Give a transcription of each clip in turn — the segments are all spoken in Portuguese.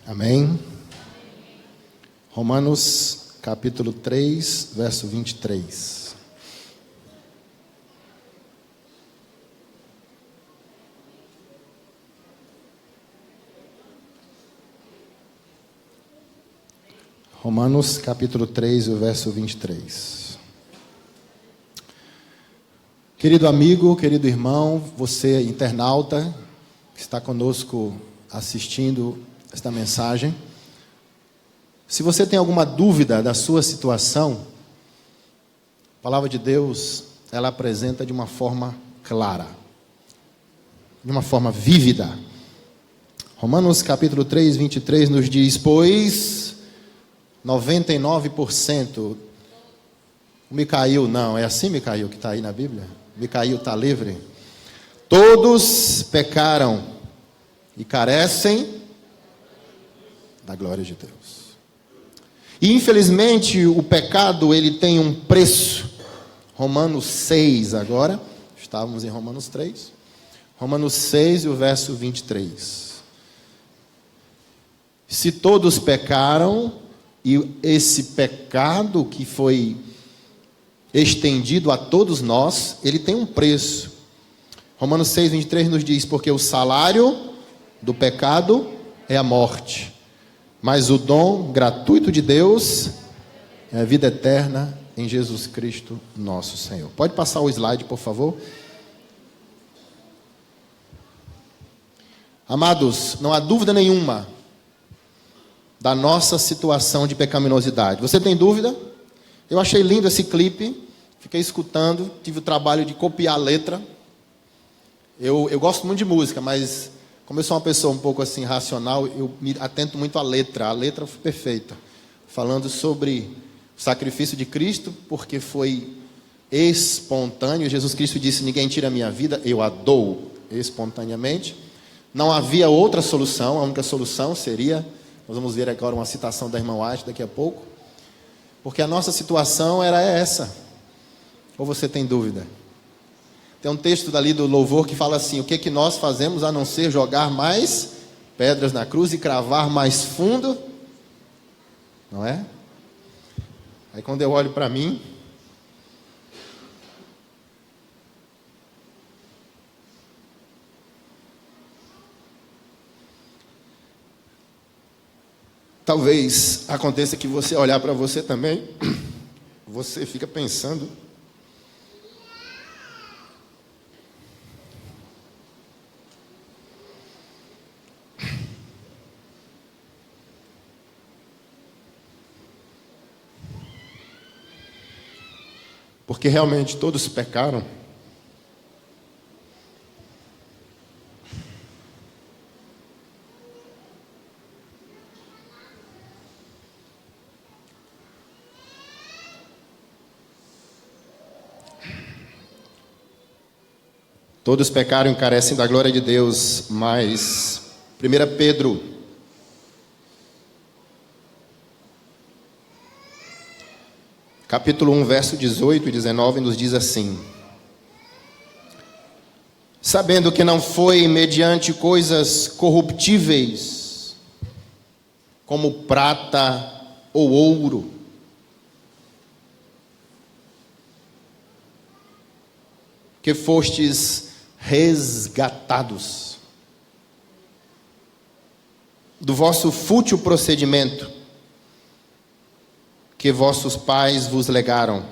Amém? Romanos capítulo 3, verso 23. Romanos capítulo 3, o verso 23. Querido amigo, querido irmão, você internauta que está conosco assistindo esta mensagem, se você tem alguma dúvida da sua situação, a palavra de Deus, ela apresenta de uma forma clara, de uma forma vívida. Romanos capítulo 3, 23 nos diz: pois 99%, Micael, não, é assim Micael que está aí na Bíblia? Micael está livre? Todos pecaram e carecem da glória de Deus. E infelizmente o pecado, ele tem um preço. Romanos 6 agora, estávamos em Romanos 3. Romanos 6 e o verso 23. Se todos pecaram, e esse pecado que foi estendido a todos nós, ele tem um preço. Romanos 6, 23 nos diz: porque o salário do pecado é a morte, mas o dom gratuito de Deus é a vida eterna em Jesus Cristo nosso Senhor. Pode passar o slide, por favor? Amados, não há dúvida nenhuma da nossa situação de pecaminosidade. Você tem dúvida? Eu achei lindo esse clipe, fiquei escutando, tive o trabalho de copiar a letra. Eu gosto muito de música, mas como eu sou uma pessoa um pouco assim racional, eu me atento muito à letra. A letra foi perfeita, falando sobre o sacrifício de Cristo, porque foi espontâneo. Jesus Cristo disse: ninguém tira a minha vida, eu a dou espontaneamente. Não havia outra solução, a única solução seria, nós vamos ver agora uma citação da irmã White daqui a pouco, porque a nossa situação era essa. Ou você tem dúvida? Tem um texto dali do louvor que fala assim: o que nós fazemos a não ser jogar mais pedras na cruz e cravar mais fundo? Não é? Aí quando eu olho para mim, talvez aconteça que você olhar para você também, você fica pensando: porque realmente todos pecaram. Todos pecaram e carecem da glória de Deus, mas 1 Pedro, capítulo 1, verso 18 e 19, nos diz assim: sabendo que não foi mediante coisas corruptíveis, como prata ou ouro, que fostes resgatados do vosso fútil procedimento que vossos pais vos legaram,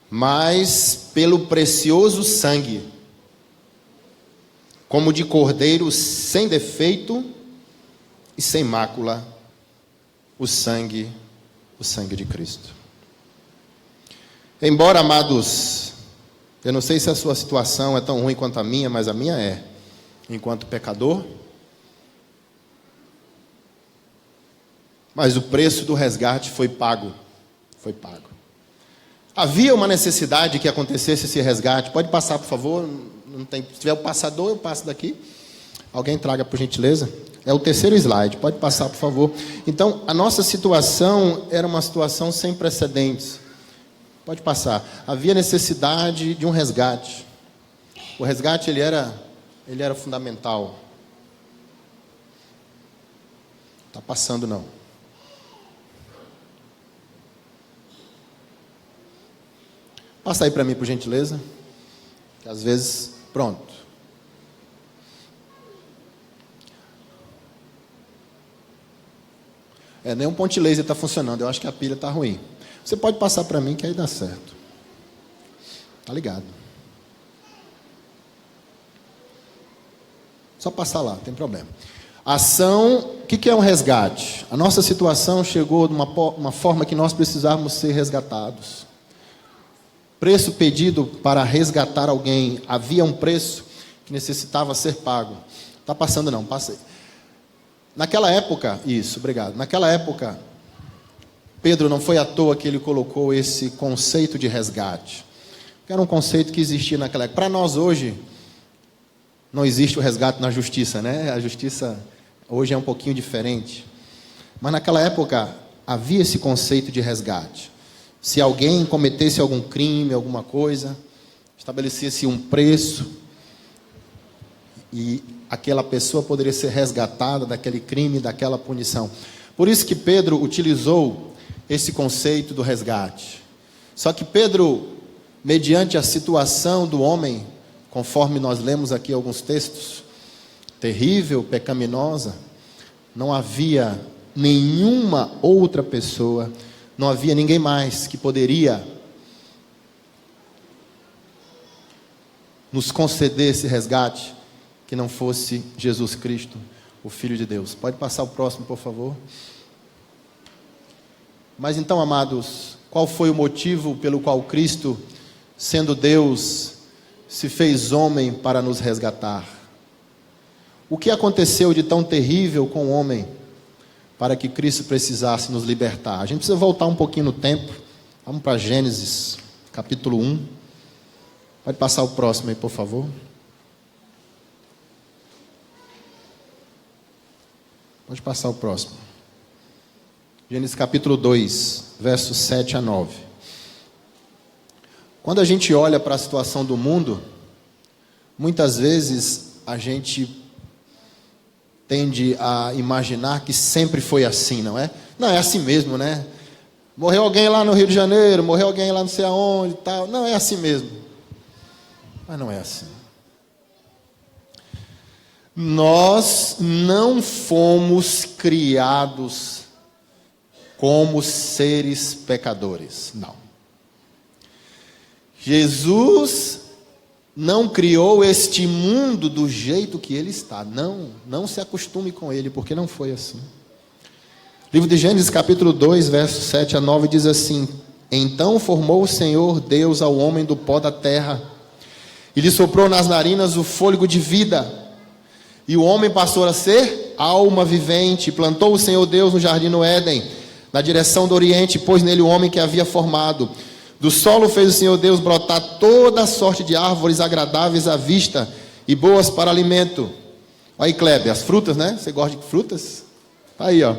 mas pelo precioso sangue, como de cordeiro sem defeito e sem mácula, o sangue de Cristo. Embora, amados, eu não sei se a sua situação é tão ruim quanto a minha, mas a minha é, enquanto pecador. Mas o preço do resgate foi pago. Foi pago. Havia uma necessidade que acontecesse esse resgate. Pode passar, por favor? Não tem, se tiver o passador, eu passo daqui. Alguém traga, por gentileza. É o terceiro slide. Pode passar, por favor. Então, a nossa situação era uma situação sem precedentes. Pode passar. Havia necessidade de um resgate. O resgate ele era fundamental. Está passando não. Passa aí para mim, por gentileza. Que às vezes... Pronto. Nem um ponte laser está funcionando. Eu acho que a pilha está ruim. Você pode passar para mim que aí dá certo. Tá ligado. Só passar lá, não tem problema. Ação, o que é um resgate? A nossa situação chegou de uma forma que nós precisávamos ser resgatados. Preço pedido para resgatar alguém. Havia um preço que necessitava ser pago. Está passando não, passei. Naquela época, isso, obrigado. Naquela época, Pedro não foi à toa que ele colocou esse conceito de resgate. Era um conceito que existia naquela época. Para nós hoje, não existe o resgate na justiça, né? A justiça hoje é um pouquinho diferente. Mas naquela época, havia esse conceito de resgate. Se alguém cometesse algum crime, alguma coisa, estabelecia-se um preço e aquela pessoa poderia ser resgatada daquele crime, daquela punição. Por isso que Pedro utilizou esse conceito do resgate. Só que Pedro, mediante a situação do homem, conforme nós lemos aqui alguns textos, terrível, pecaminosa, não havia nenhuma outra pessoa, não havia ninguém mais que poderia nos conceder esse resgate, que não fosse Jesus Cristo, o Filho de Deus. Pode passar o próximo, por favor. Mas então, amados, qual foi o motivo pelo qual Cristo, sendo Deus, se fez homem para nos resgatar? O que aconteceu de tão terrível com o homem para que Cristo precisasse nos libertar? A gente precisa voltar um pouquinho no tempo. Vamos para Gênesis, capítulo 1. Pode passar o próximo aí, por favor. Pode passar o próximo. Gênesis capítulo 2, versos 7 a 9. Quando a gente olha para a situação do mundo, muitas vezes a gente tende a imaginar que sempre foi assim, não é? Não, é assim mesmo, né? Morreu alguém lá no Rio de Janeiro, morreu alguém lá não sei aonde e tal. Não, é assim mesmo. Mas não é assim. Nós não fomos criados como seres pecadores, não. Jesus não criou este mundo do jeito que ele está. Não se acostume com ele, porque não foi assim. Livro de Gênesis capítulo 2, versos 7 a 9 diz assim: Então formou o Senhor Deus ao homem do pó da terra, e lhe soprou nas narinas o fôlego de vida. E o homem passou a ser alma vivente. Plantou o Senhor Deus no jardim no Éden, na direção do Oriente, pôs nele o homem que havia formado. Do solo fez o Senhor Deus brotar toda sorte de árvores agradáveis à vista e boas para alimento. Olha aí, Kleber, as frutas, né? Você gosta de frutas? Aí, ó.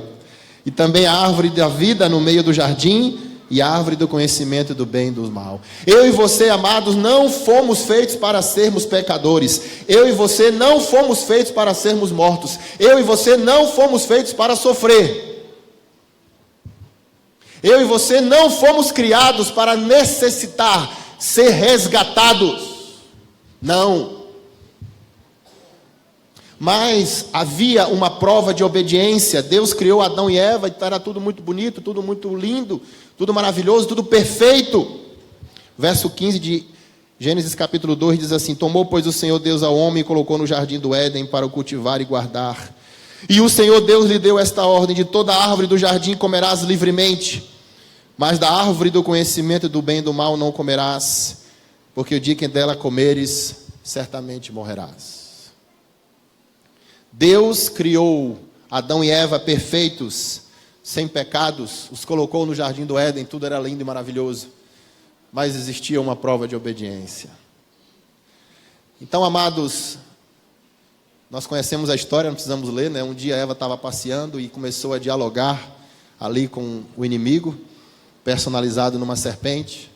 E também a árvore da vida no meio do jardim, e a árvore do conhecimento do bem e do mal. Eu e você, amados, não fomos feitos para sermos pecadores. Eu e você não fomos feitos para sermos mortos. Eu e você não fomos feitos para sofrer. Eu e você não fomos criados para necessitar ser resgatados. Não. Mas havia uma prova de obediência. Deus criou Adão e Eva, e era tudo muito bonito, tudo muito lindo, tudo maravilhoso, tudo perfeito. Verso 15 de Gênesis capítulo 2 diz assim: Tomou, pois, o Senhor Deus ao homem e colocou no jardim do Éden para o cultivar e guardar. E o Senhor Deus lhe deu esta ordem: de toda árvore do jardim comerás livremente, mas da árvore do conhecimento do bem e do mal não comerás, porque o dia que dela comeres, certamente morrerás. Deus criou Adão e Eva perfeitos, sem pecados, os colocou no jardim do Éden, tudo era lindo e maravilhoso, mas existia uma prova de obediência. Então, amados, nós conhecemos a história, não precisamos ler, né? Um dia Eva estava passeando e começou a dialogar ali com o inimigo, personalizado numa serpente,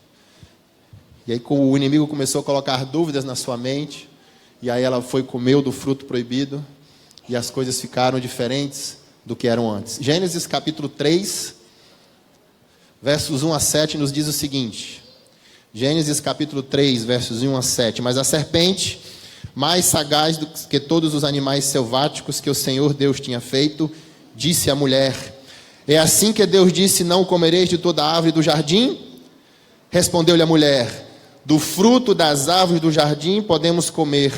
e aí o inimigo começou a colocar dúvidas na sua mente, e aí ela foi comer do fruto proibido, e as coisas ficaram diferentes do que eram antes. Gênesis capítulo 3, versos 1 a 7 nos diz o seguinte. Gênesis capítulo 3, versos 1 a 7. Mas a serpente, mais sagaz do que todos os animais selváticos que o Senhor Deus tinha feito, disse à mulher: é assim que Deus disse, não comereis de toda a árvore do jardim? Respondeu-lhe a mulher: do fruto das árvores do jardim podemos comer,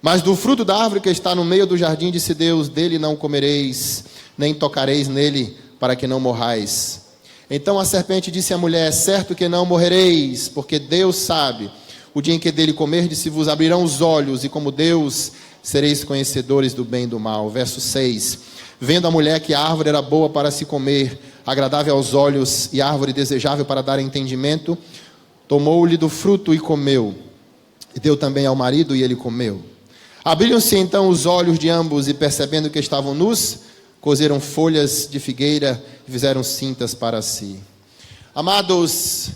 mas do fruto da árvore que está no meio do jardim, disse Deus, dele não comereis, nem tocareis nele, para que não morrais. Então a serpente disse à mulher: é certo que não morrereis, porque Deus sabe, o dia em que dele comerdes, se vos abrirão os olhos, e como Deus, sereis conhecedores do bem e do mal. Verso 6. Vendo a mulher que a árvore era boa para se comer, agradável aos olhos, e árvore desejável para dar entendimento, tomou-lhe do fruto e comeu, e deu também ao marido, e ele comeu. Abriram-se então os olhos de ambos, e percebendo que estavam nus, coseram folhas de figueira e fizeram cintas para si. Amados,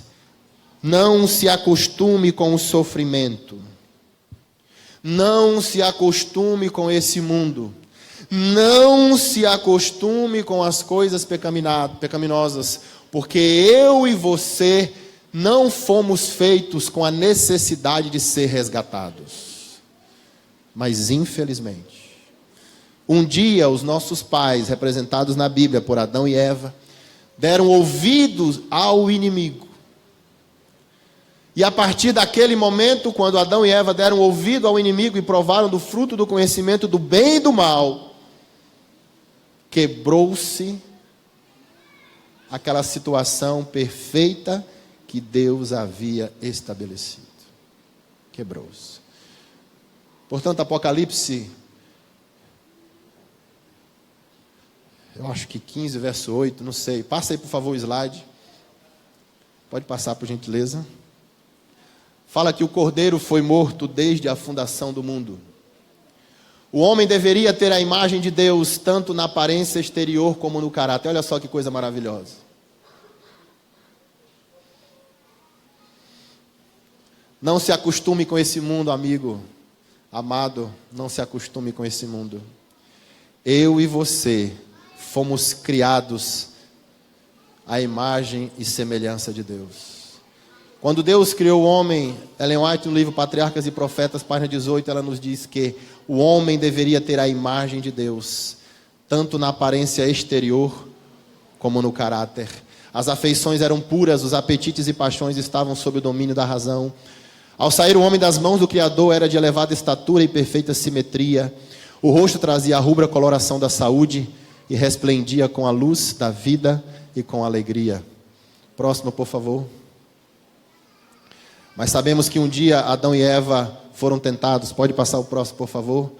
não se acostume com o sofrimento. Não se acostume com esse mundo. Não se acostume com as coisas pecaminosas, porque eu e você não fomos feitos com a necessidade de ser resgatados. Mas infelizmente, um dia os nossos pais, representados na Bíblia por Adão e Eva, deram ouvidos ao inimigo. E a partir daquele momento, quando Adão e Eva deram ouvido ao inimigo e provaram do fruto do conhecimento do bem e do mal, quebrou-se aquela situação perfeita que Deus havia estabelecido. Quebrou-se. Portanto, Apocalipse, eu acho que 15, verso 8, não sei. Passa aí, por favor, o slide. Pode passar, por gentileza. Fala que o Cordeiro foi morto desde a fundação do mundo. O homem deveria ter a imagem de Deus, tanto na aparência exterior como no caráter. Olha só que coisa maravilhosa. Não se acostume com esse mundo, amigo. Amado, não se acostume com esse mundo. Eu e você fomos criados à imagem e semelhança de Deus. Quando Deus criou o homem, Ellen White, no livro Patriarcas e Profetas, página 18, ela nos diz que o homem deveria ter a imagem de Deus, tanto na aparência exterior, como no caráter. As afeições eram puras, os apetites e paixões estavam sob o domínio da razão. Ao sair o homem das mãos do Criador, era de elevada estatura e perfeita simetria. O rosto trazia a rubra coloração da saúde e resplendia com a luz da vida e com alegria. Próximo, por favor. Mas sabemos que um dia Adão e Eva foram tentados. Pode passar o próximo, por favor.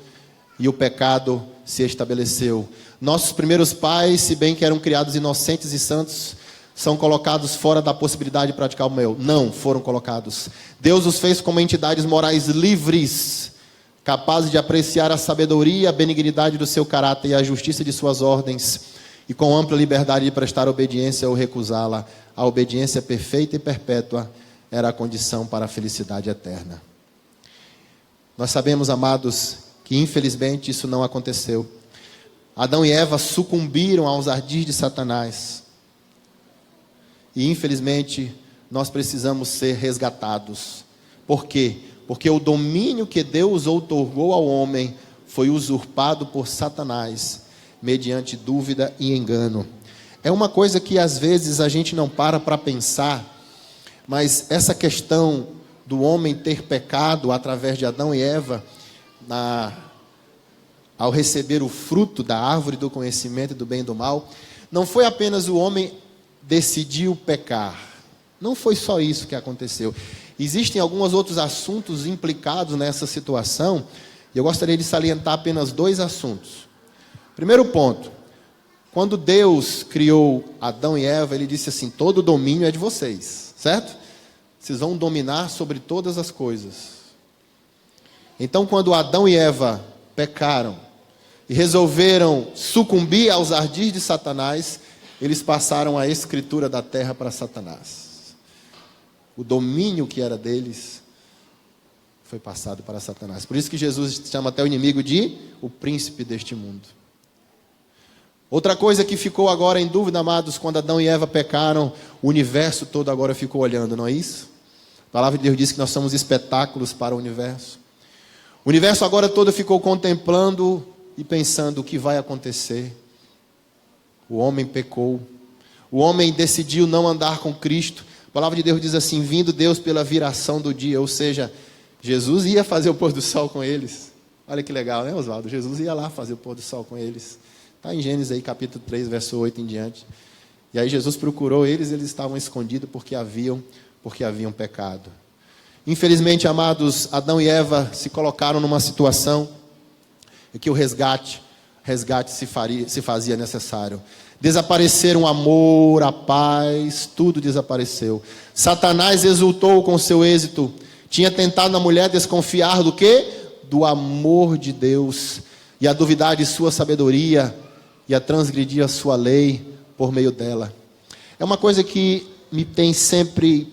E o pecado se estabeleceu. Nossos primeiros pais, se bem que eram criados inocentes e santos, são colocados fora da possibilidade de praticar o mal. Não foram colocados. Deus os fez como entidades morais livres, capazes de apreciar a sabedoria, a benignidade do seu caráter e a justiça de suas ordens, e com ampla liberdade de prestar obediência ou recusá-la. A obediência perfeita e perpétua era a condição para a felicidade eterna. Nós sabemos, amados, que infelizmente isso não aconteceu. Adão e Eva sucumbiram aos ardis de Satanás. E infelizmente nós precisamos ser resgatados. Por quê? Porque o domínio que Deus outorgou ao homem foi usurpado por Satanás, mediante dúvida e engano. É uma coisa que às vezes a gente não para pensar, mas essa questão do homem ter pecado através de Adão e Eva, ao receber o fruto da árvore do conhecimento do bem e do mal, não foi apenas o homem decidiu pecar. Não foi só isso que aconteceu. Existem alguns outros assuntos implicados nessa situação, e eu gostaria de salientar apenas 2 assuntos. Primeiro ponto, quando Deus criou Adão e Eva, Ele disse assim: todo domínio é de vocês, certo? Vocês vão dominar sobre todas as coisas. Então, quando Adão e Eva pecaram e resolveram sucumbir aos ardis de Satanás, eles passaram a escritura da terra para Satanás. O domínio que era deles foi passado para Satanás. Por isso que Jesus chama até o inimigo de o príncipe deste mundo. Outra coisa que ficou agora em dúvida, amados, quando Adão e Eva pecaram, o universo todo agora ficou olhando, não é isso? A palavra de Deus diz que nós somos espetáculos para o universo. O universo agora todo ficou contemplando e pensando o que vai acontecer. O homem pecou. O homem decidiu não andar com Cristo. A palavra de Deus diz assim: vindo Deus pela viração do dia. Ou seja, Jesus ia fazer o pôr do sol com eles. Olha que legal, né, Oswaldo? Jesus ia lá fazer o pôr do sol com eles. Está em Gênesis aí, capítulo 3, verso 8 em diante. E aí Jesus procurou eles estavam escondidos porque haviam pecado. Infelizmente, amados, Adão e Eva se colocaram numa situação em que o resgate se fazia necessário. Desapareceram o amor, a paz, tudo desapareceu. Satanás exultou com seu êxito. Tinha tentado na mulher desconfiar do quê? Do amor de Deus. E a duvidar de sua sabedoria. E a transgredir a sua lei por meio dela. É uma coisa que me tem sempre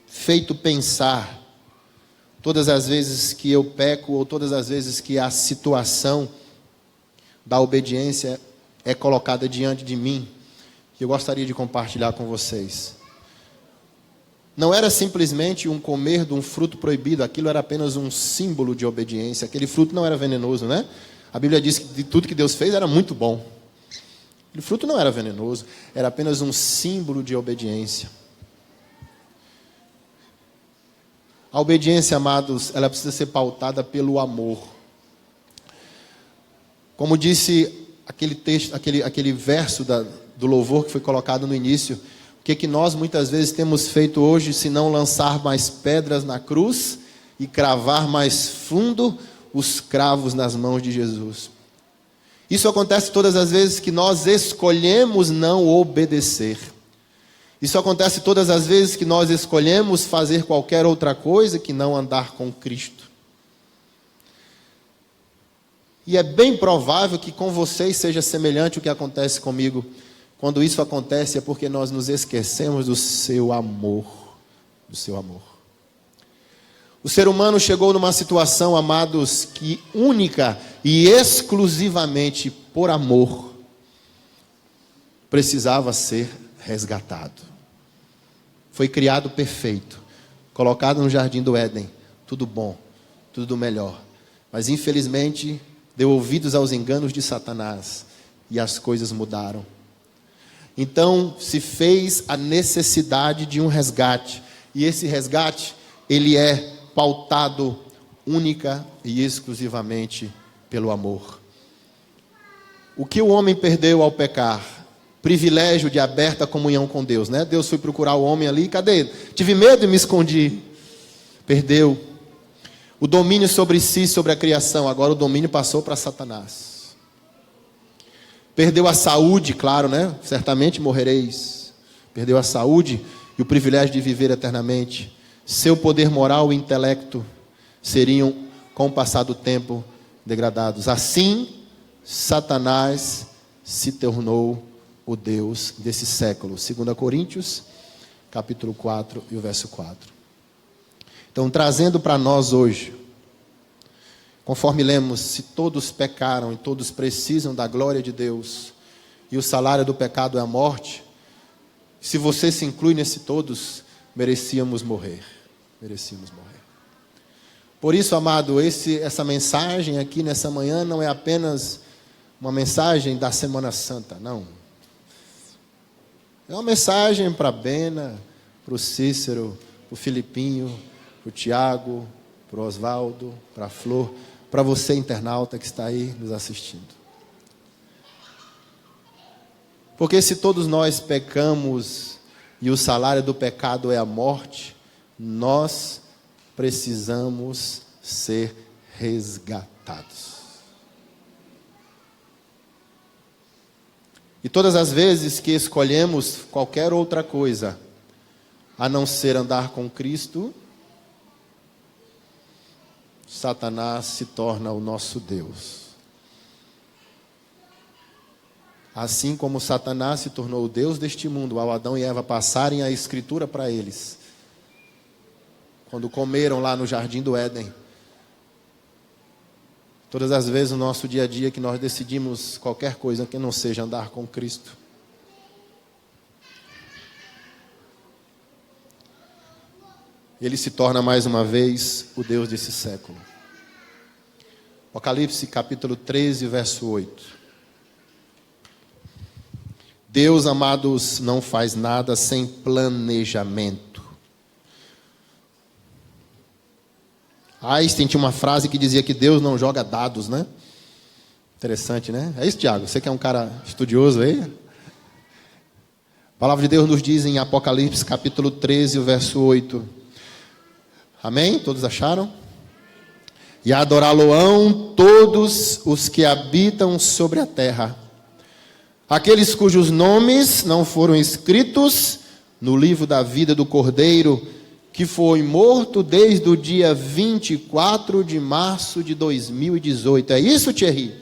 feito pensar, todas as vezes que eu peco, ou todas as vezes que a situação da obediência é colocada diante de mim, que eu gostaria de compartilhar com vocês. Não era simplesmente um comer de um fruto proibido, aquilo era apenas um símbolo de obediência. Aquele fruto não era venenoso, né? A Bíblia diz que de tudo que Deus fez era muito bom. O fruto não era venenoso, era apenas um símbolo de obediência. A obediência, amados, ela precisa ser pautada pelo amor. Como disse aquele texto, aquele verso do louvor que foi colocado no início, o que nós muitas vezes temos feito hoje, se não lançar mais pedras na cruz e cravar mais fundo os cravos nas mãos de Jesus. Isso acontece todas as vezes que nós escolhemos não obedecer. Isso acontece todas as vezes que nós escolhemos fazer qualquer outra coisa que não andar com Cristo. E é bem provável que com vocês seja semelhante o que acontece comigo. Quando isso acontece é porque nós nos esquecemos do seu amor. Do seu amor. O ser humano chegou numa situação, amados, que única e exclusivamente por amor precisava ser resgatado. Foi criado perfeito, colocado no jardim do Éden, tudo bom, tudo do melhor. Mas infelizmente deu ouvidos aos enganos de Satanás e as coisas mudaram. Então se fez a necessidade de um resgate. E esse resgate, ele é pautado única e exclusivamente pelo amor. O que o homem perdeu ao pecar? Privilégio de aberta comunhão com Deus, né? Deus foi procurar o homem ali, cadê? Tive medo e me escondi. Perdeu o domínio sobre si, sobre a criação. Agora o domínio passou para Satanás. Perdeu a saúde, claro, né? Certamente morrereis. Perdeu a saúde e o privilégio de viver eternamente. Seu poder moral e intelecto seriam, com o passar do tempo, degradados. Assim, Satanás se tornou o Deus desse século. 2 Coríntios, capítulo 4 e o verso 4. Então, trazendo para nós hoje, conforme lemos, se todos pecaram e todos precisam da glória de Deus, e o salário do pecado é a morte, se você se inclui nesse todos, merecíamos morrer. Merecíamos morrer. Por isso, amado, essa mensagem aqui nessa manhã não é apenas uma mensagem da Semana Santa, não. É uma mensagem para a Bena, para o Cícero, para o Filipinho, para o Tiago, para o Oswaldo, para a Flor, para você internauta que está aí nos assistindo. Porque se todos nós pecamos e o salário do pecado é a morte, nós precisamos ser resgatados. E todas as vezes que escolhemos qualquer outra coisa, a não ser andar com Cristo, Satanás se torna o nosso Deus. Assim como Satanás se tornou o Deus deste mundo, ao Adão e Eva passarem a Escritura para eles, quando comeram lá no jardim do Éden, Todas as vezes no nosso dia a dia que nós decidimos qualquer coisa que não seja andar com Cristo, Ele se torna mais uma vez o Deus desse século. Apocalipse capítulo 13, verso 8. Deus, amados, não faz nada sem planejamento. Einstein tinha uma frase que dizia que Deus não joga dados, né? Interessante, né? É isso, Tiago? Você que é um cara estudioso aí? A palavra de Deus nos diz em Apocalipse capítulo 13, verso 8. Amém? Todos acharam? E adorá-lo-ão todos os que habitam sobre a terra, aqueles cujos nomes não foram escritos no livro da vida do Cordeiro, que foi morto desde o dia 24 de março de 2018. É isso, Thierry?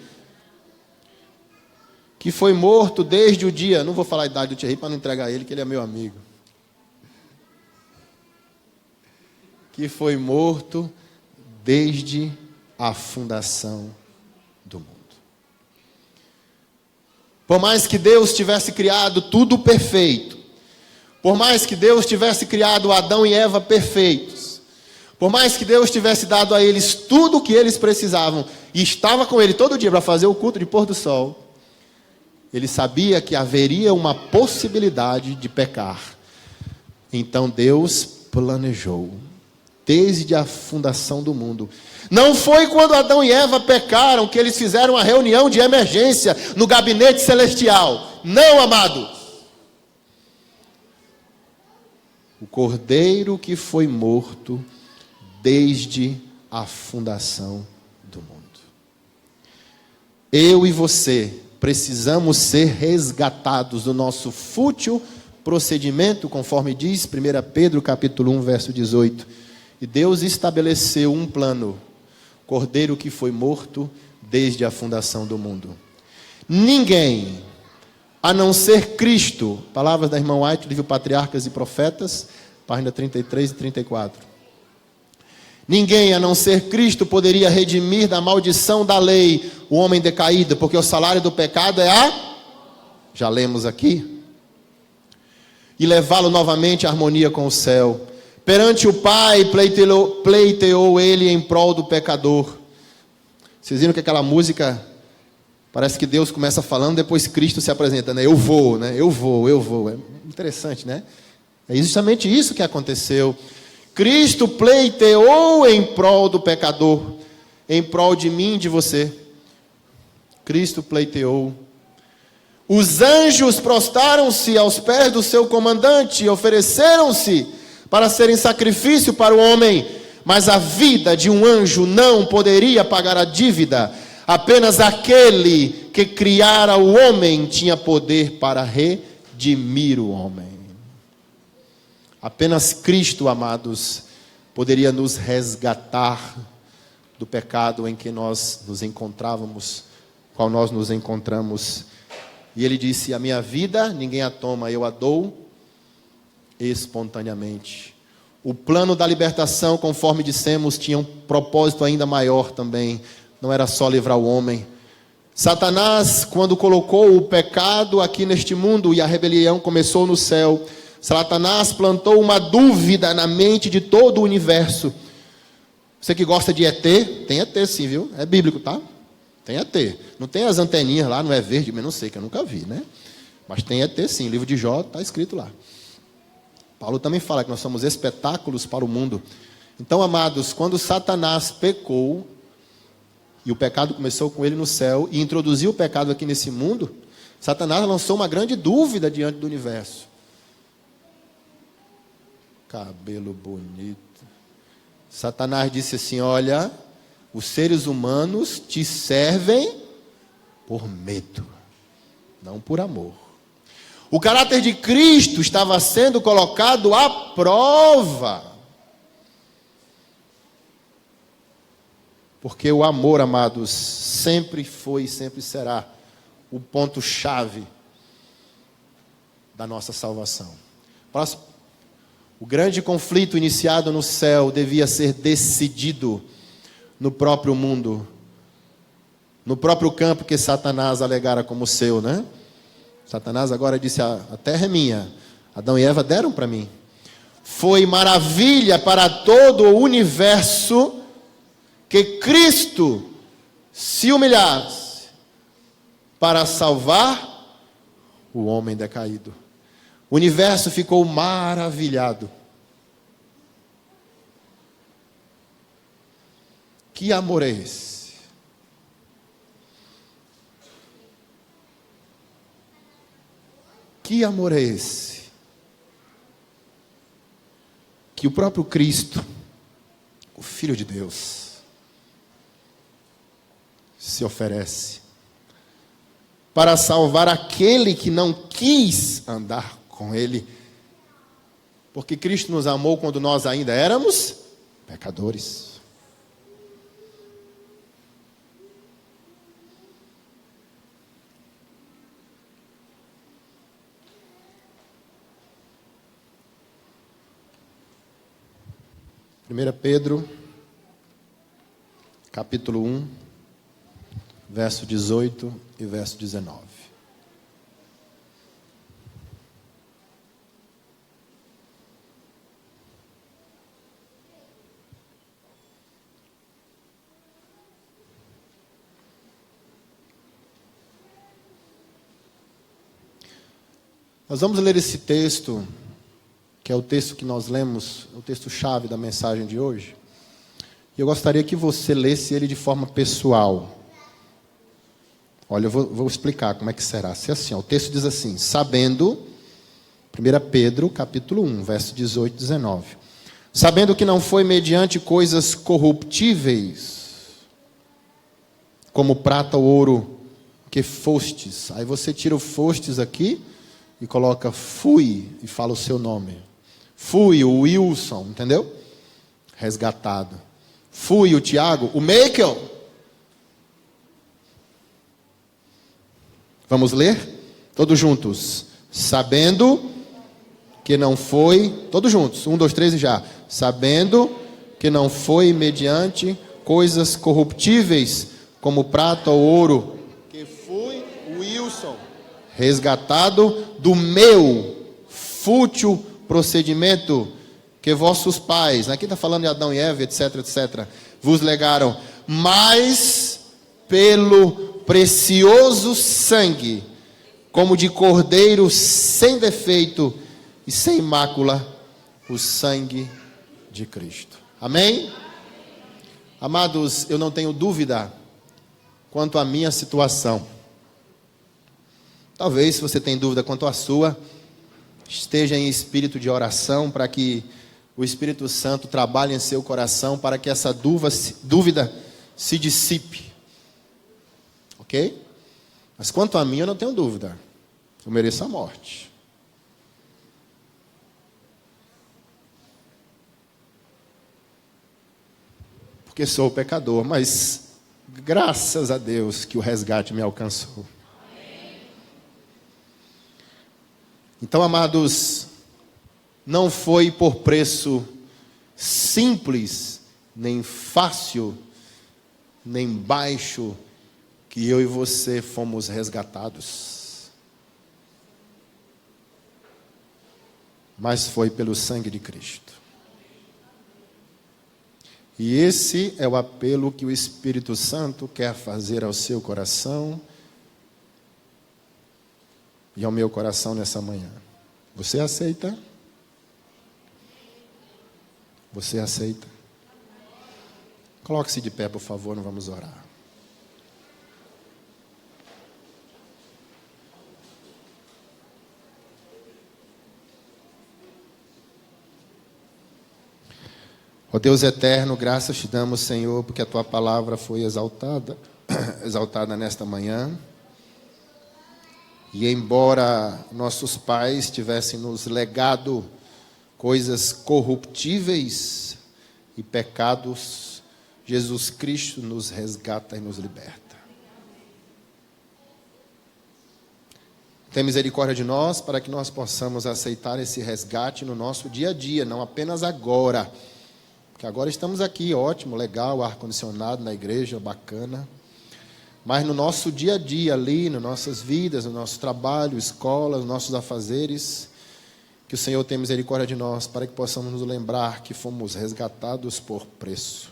Que foi morto desde o dia... Não vou falar a idade do Thierry para não entregar ele, que ele é meu amigo. Que foi morto desde a fundação do mundo. Por mais que Deus tivesse criado tudo perfeito, por mais que Deus tivesse criado Adão e Eva perfeitos, por mais que Deus tivesse dado a eles tudo o que eles precisavam, e estava com ele todo dia para fazer o culto de pôr do sol, ele sabia que haveria uma possibilidade de pecar. Então Deus planejou desde a fundação do mundo. Não foi quando Adão e Eva pecaram que eles fizeram uma reunião de emergência no gabinete celestial. Não, amado. O Cordeiro que foi morto desde a fundação do mundo. Eu e você precisamos ser resgatados do nosso fútil procedimento, conforme diz 1 Pedro capítulo 1, verso 18. E Deus estabeleceu um plano, Cordeiro que foi morto desde a fundação do mundo. Ninguém, a não ser Cristo, palavras da irmã White, livro Patriarcas e Profetas, página 33 e 34. Ninguém, a não ser Cristo, poderia redimir da maldição da lei o homem decaído, porque o salário do pecado é a... Já lemos aqui. E levá-lo novamente à harmonia com o céu. Perante o Pai, pleiteou ele em prol do pecador. Vocês viram que aquela música, parece que Deus começa falando, depois Cristo se apresenta, né? Eu vou, né? Eu vou. É interessante, né? É justamente isso que aconteceu. Cristo pleiteou em prol do pecador, em prol de mim e de você. Cristo pleiteou. Os anjos prostaram-se aos pés do seu comandante e ofereceram-se para serem sacrifício para o homem, mas a vida de um anjo não poderia pagar a dívida. Apenas aquele que criara o homem tinha poder para redimir o homem. Apenas Cristo, amados, poderia nos resgatar do pecado em que nós nos encontrávamos, qual nós nos encontramos. E ele disse: a minha vida ninguém a toma, eu a dou espontaneamente. O plano da libertação, conforme dissemos, tinha um propósito ainda maior também. Não era só livrar o homem. Satanás, quando colocou o pecado aqui neste mundo e a rebelião começou no céu, Satanás plantou uma dúvida na mente de todo o universo. Você que gosta de ET, tem ET sim, viu? É bíblico, tá? Tem ET. Não tem as anteninhas lá, não é verde, mas não sei, que eu nunca vi, né? Mas tem ET sim, livro de Jó está escrito lá. Paulo também fala que nós somos espetáculos para o mundo. Então, amados, quando Satanás pecou, e o pecado começou com ele no céu, e introduziu o pecado aqui nesse mundo, Satanás lançou uma grande dúvida diante do universo. Cabelo bonito. Satanás disse assim: olha, os seres humanos te servem por medo, não por amor. O caráter de Cristo estava sendo colocado à prova. Porque o amor, amados, sempre foi e sempre será o ponto-chave da nossa salvação. Próximo. O grande conflito iniciado no céu devia ser decidido no próprio mundo. no próprio campo que Satanás alegara como seu, né? Satanás agora disse, a terra é minha, Adão e Eva deram para mim. Foi maravilha para todo o universo que Cristo se humilhasse para salvar o homem decaído. O universo ficou maravilhado. Que amor é esse? Que amor é esse? Que o próprio Cristo, o Filho de Deus, se oferece para salvar aquele que não quis andar com Ele, porque Cristo nos amou quando nós ainda éramos pecadores. Primeira Pedro, capítulo 1, verso 18 e verso 19. Nós vamos ler esse texto, que é o texto que nós lemos, o texto-chave da mensagem de hoje. E eu gostaria que você lesse ele de forma pessoal. Olha, eu vou explicar como é que será. Se assim, ó, o texto diz assim, sabendo, 1 Pedro, capítulo 1, verso 18 e 19. Sabendo que não foi mediante coisas corruptíveis, como prata ou ouro, que fostes. Aí você tira o fostes aqui e coloca fui e fala o seu nome. Fui o Wilson, entendeu? Resgatado. Fui o Tiago, o Michael. Vamos ler? Todos juntos. Sabendo que não foi... Todos juntos. 1, 2, 3 e já. Sabendo que não foi mediante coisas corruptíveis, como prata ou ouro, que fui o Wilson, resgatado do meu fútil procedimento que vossos pais, aqui está falando de Adão e Eva, etc, etc, vos legaram, mas pelo precioso sangue, como de cordeiro sem defeito e sem mácula, o sangue de Cristo. Amém? Amados, eu não tenho dúvida quanto à minha situação. Talvez, se você tem dúvida quanto à sua, esteja em espírito de oração para que o Espírito Santo trabalhe em seu coração para que essa dúvida se dissipe. Ok? Mas quanto a mim, eu não tenho dúvida. Eu mereço a morte. Porque sou pecador, mas graças a Deus que o resgate me alcançou. Então, amados, não foi por preço simples, nem fácil, nem baixo, que eu e você fomos resgatados. Mas foi pelo sangue de Cristo. E esse é o apelo que o Espírito Santo quer fazer ao seu coração e ao meu coração nessa manhã. Você aceita? Você aceita? Coloque-se de pé, por favor, nós vamos orar. Ó Deus eterno, graças te damos, Senhor, porque a tua palavra foi exaltada nesta manhã. E embora nossos pais tivessem nos legado coisas corruptíveis e pecados, Jesus Cristo nos resgata e nos liberta. Tem misericórdia de nós para que nós possamos aceitar esse resgate no nosso dia a dia, não apenas agora. Porque agora estamos aqui, ótimo, legal, ar-condicionado na igreja, bacana. mas no nosso dia a dia ali, nas nossas vidas, no nosso trabalho, escola, nos nossos afazeres, que o Senhor tenha misericórdia de nós, para que possamos nos lembrar que fomos resgatados por preço.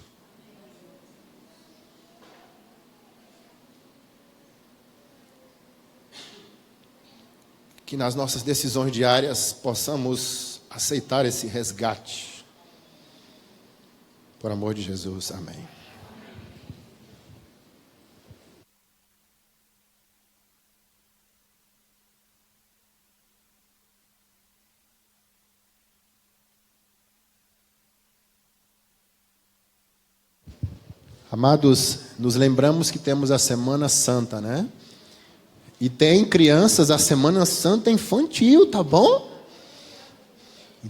Que nas nossas decisões diárias possamos aceitar esse resgate. Por amor de Jesus, amém. Amados, nos lembramos que temos a Semana Santa, né? E tem crianças a Semana Santa infantil, tá bom?